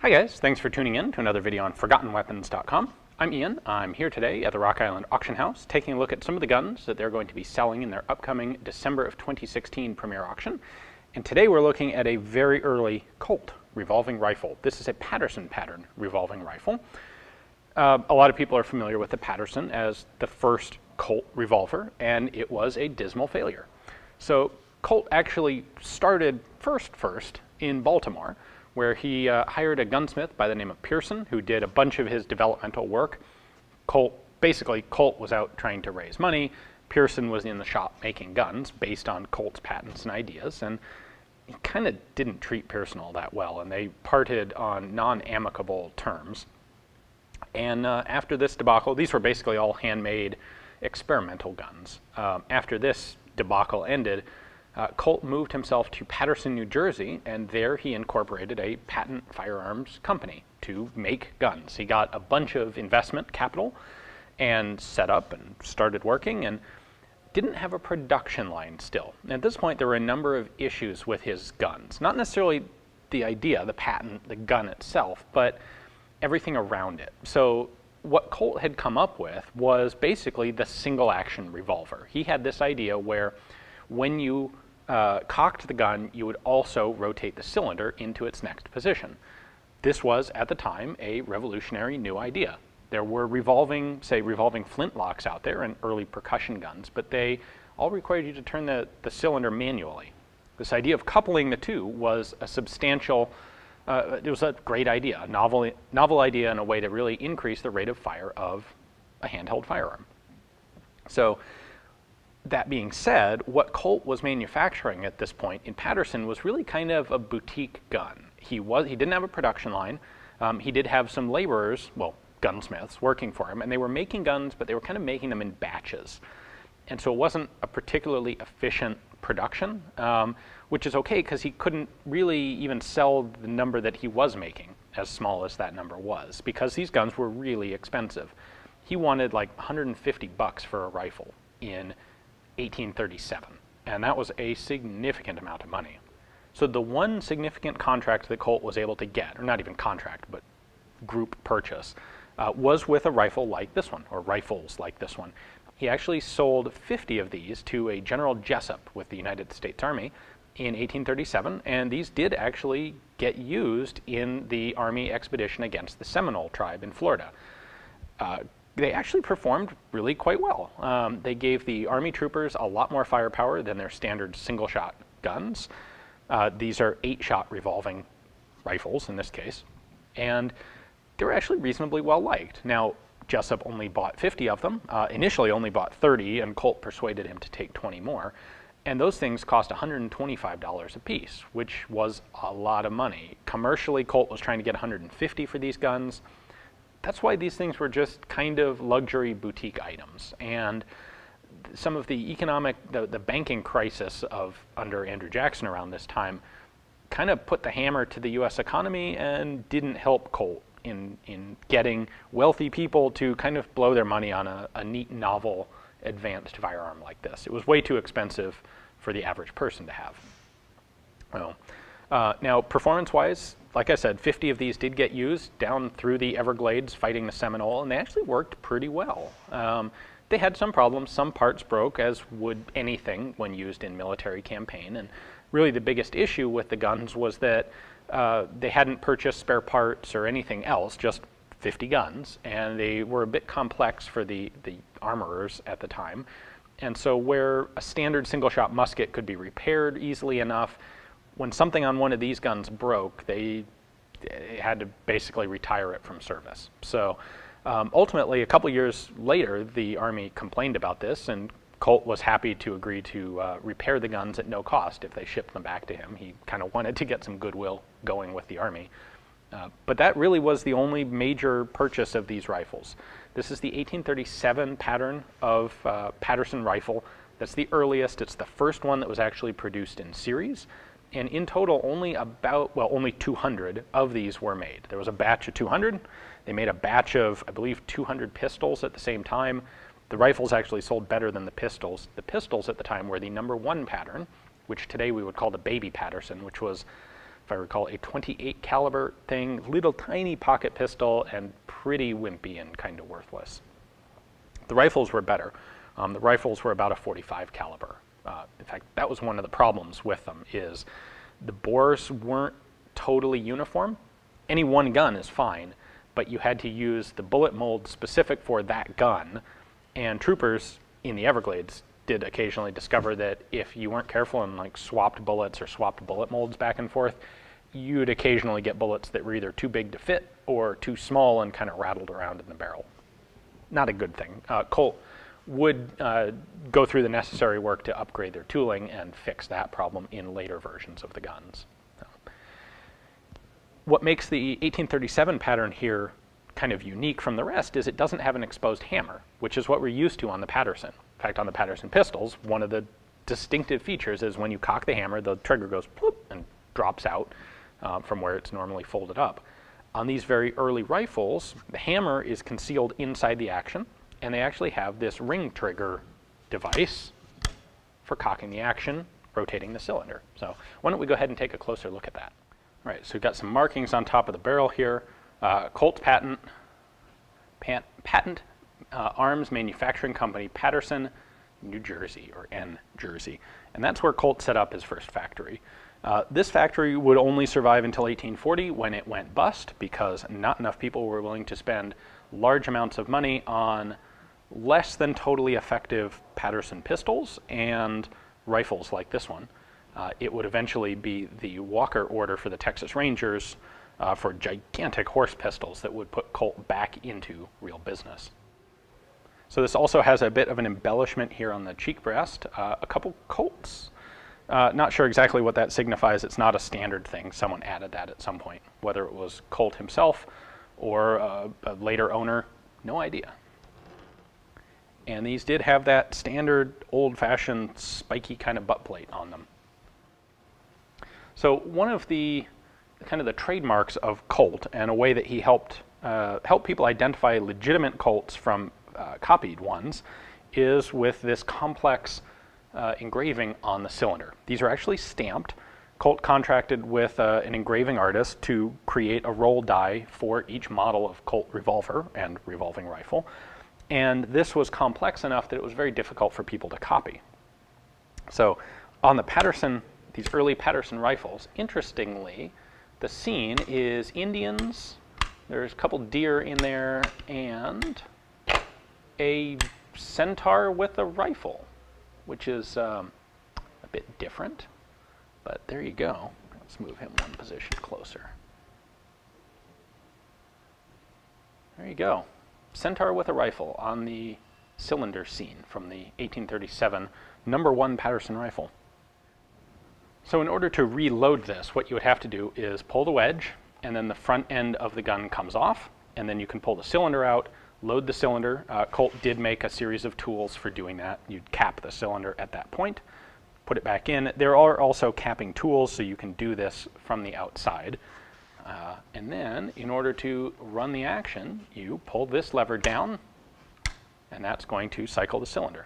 Hi guys, thanks for tuning in to another video on ForgottenWeapons.com. I'm Ian. I'm here today at the Rock Island Auction House taking a look at some of the guns that they're going to be selling in their upcoming December of 2016 premiere auction. And today we're looking at a very early Colt revolving rifle. This is a Paterson pattern revolving rifle. A lot of people are familiar with the Paterson as the first Colt revolver, and it was a dismal failure. So Colt actually started first in Baltimore, where he hired a gunsmith by the name of Paterson, who did a bunch of his developmental work. Colt was out trying to raise money. Paterson was in the shop making guns based on Colt's patents and ideas, and he kind of didn't treat Paterson all that well, and they parted on non-amicable terms. And after this debacle, these were basically all handmade experimental guns. After this debacle ended, Colt moved himself to Paterson, New Jersey, and there he incorporated a patent firearms company to make guns. He got a bunch of investment capital and set up and started working, and didn't have a production line still. At this point, there were a number of issues with his guns. Not necessarily the idea, the patent, the gun itself, but everything around it. So what Colt had come up with was basically the single-action revolver. He had this idea where when you cocked the gun, you would also rotate the cylinder into its next position. This was, at the time, a revolutionary new idea. There were revolving flintlocks out there and early percussion guns, but they all required you to turn the cylinder manually. This idea of coupling the two was a substantial, it was a great idea, a novel idea, and a way to really increase the rate of fire of a handheld firearm. So, that being said, what Colt was manufacturing at this point in Paterson was really kind of a boutique gun. He didn't have a production line. He did have some laborers, well, gunsmiths, working for him, and they were making guns, but they were kind of making them in batches. And so it wasn't a particularly efficient production, which is okay because he couldn't really even sell the number that he was making, as small as that number was, because these guns were really expensive. He wanted like $150 for a rifle in 1837, and that was a significant amount of money. So the one significant contract that Colt was able to get, or not even contract, but group purchase, was with a rifle like this one, or rifles like this one. He actually sold 50 of these to a General Jessup with the United States Army in 1837, and these did actually get used in the Army expedition against the Seminole tribe in Florida. They actually performed really quite well. They gave the Army troopers a lot more firepower than their standard single-shot guns. These are 8-shot revolving rifles in this case, and they were actually reasonably well liked. Now, Jessup only bought 50 of them, initially only bought 30, and Colt persuaded him to take 20 more. And those things cost $125 a piece, which was a lot of money. Commercially, Colt was trying to get $150 for these guns. That's why these things were just kind of luxury boutique items. And some of the the banking crisis under Andrew Jackson around this time kind of put the hammer to the US economy and didn't help Colt in getting wealthy people to kind of blow their money on a neat, novel, advanced firearm like this. It was way too expensive for the average person to have. Well, now, performance-wise, like I said, 50 of these did get used down through the Everglades fighting the Seminole, and they actually worked pretty well. They had some problems. Some parts broke, as would anything when used in military campaign. And really the biggest issue with the guns was that they hadn't purchased spare parts or anything else, just 50 guns, and they were a bit complex for the armorers at the time. And so where a standard single-shot musket could be repaired easily enough, when something on one of these guns broke, they had to basically retire it from service. So ultimately, a couple years later, the Army complained about this, and Colt was happy to agree to repair the guns at no cost if they shipped them back to him. He kind of wanted to get some goodwill going with the Army. But that really was the only major purchase of these rifles. This is the 1837 pattern of Paterson rifle. That's the earliest. It's the first one that was actually produced in series. And in total, only 200 of these were made. There was a batch of 200. They made a batch of, I believe, 200 pistols at the same time. The rifles actually sold better than the pistols. The pistols at the time were the #1 pattern, which today we would call the baby Paterson, which was if I recall, a 28 caliber thing, little tiny pocket pistol, and pretty wimpy and kind of worthless. The rifles were better. The rifles were about a 45 caliber. In fact, that was one of the problems with them, is the bores weren't totally uniform. Any one gun is fine, but you had to use the bullet mold specific for that gun, and troopers in the Everglades did occasionally discover that if you weren't careful and like swapped bullets or swapped bullet molds back and forth, you'd occasionally get bullets that were either too big to fit or too small and kind of rattled around in the barrel. Not a good thing. Colt would go through the necessary work to upgrade their tooling and fix that problem in later versions of the guns. What makes the 1837 pattern here kind of unique from the rest is it doesn't have an exposed hammer, which is what we're used to on the Paterson. In fact, on the Paterson pistols, one of the distinctive features is when you cock the hammer, the trigger goes ploop and drops out from where it's normally folded up. On these very early rifles, the hammer is concealed inside the action, and they actually have this ring trigger device for cocking the action, rotating the cylinder. So why don't we go ahead and take a closer look at that. All right, so we've got some markings on top of the barrel here. Colt patent arms manufacturing company, Paterson, New Jersey, or N Jersey. And that's where Colt set up his first factory. This factory would only survive until 1840 when it went bust because not enough people were willing to spend large amounts of money on less than totally effective Paterson pistols and rifles like this one. It would eventually be the Walker order for the Texas Rangers for gigantic horse pistols that would put Colt back into real business. So this also has a bit of an embellishment here on the cheek breast, a couple Colts. Not sure exactly what that signifies. It's not a standard thing. Someone added that at some point. Whether it was Colt himself or a later owner, no idea. And these did have that standard old-fashioned spiky kind of butt plate on them. So one of the kind of the trademarks of Colt, and a way that he helped people identify legitimate Colts from copied ones, is with this complex engraving on the cylinder. These are actually stamped. Colt contracted with an engraving artist to create a roll die for each model of Colt revolver and revolving rifle. And this was complex enough that it was very difficult for people to copy. So on the Paterson, these early Paterson rifles, interestingly, the scene is Indians, there's a couple deer in there, and a centaur with a rifle, which is a bit different, but there you go. Let's move him one position closer. There you go. Centaur with a rifle on the cylinder scene from the 1837 #1 Paterson rifle. So in order to reload this, what you would have to do is pull the wedge, and then the front end of the gun comes off, and then you can pull the cylinder out, load the cylinder. Colt did make a series of tools for doing that. You'd cap the cylinder at that point, put it back in. There are also capping tools, so you can do this from the outside. And then, in order to run the action, you pull this lever down, and that's going to cycle the cylinder.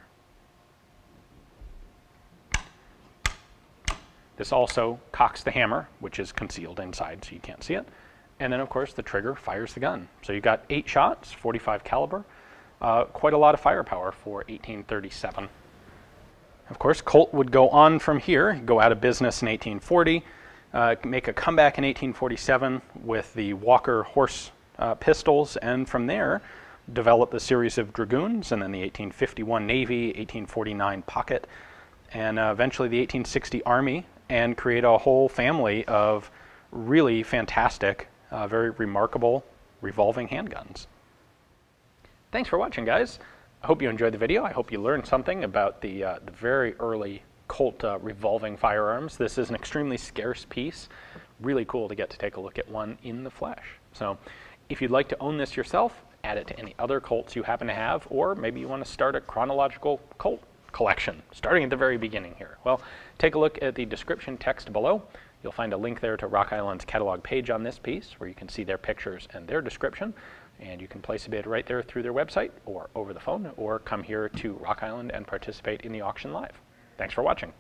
This also cocks the hammer, which is concealed inside so you can't see it. And then, of course, the trigger fires the gun. So you've got 8 shots, 45 caliber, quite a lot of firepower for 1837. Of course, Colt would go on from here, go out of business in 1840, make a comeback in 1847 with the Walker horse pistols, and from there develop the series of Dragoons, and then the 1851 Navy, 1849 Pocket, and eventually the 1860 Army, and create a whole family of really fantastic, very remarkable revolving handguns. Thanks for watching, guys. I hope you enjoyed the video. I hope you learned something about the very early Colt revolving firearms. This is an extremely scarce piece. Really cool to get to take a look at one in the flesh. So if you'd like to own this yourself, add it to any other Colts you happen to have, or maybe you want to start a chronological Colt collection, starting at the very beginning here. Well, take a look at the description text below. You'll find a link there to Rock Island's catalog page on this piece, where you can see their pictures and their description, and you can place a bid right there through their website, or over the phone, or come here to Rock Island and participate in the auction live. Thanks for watching.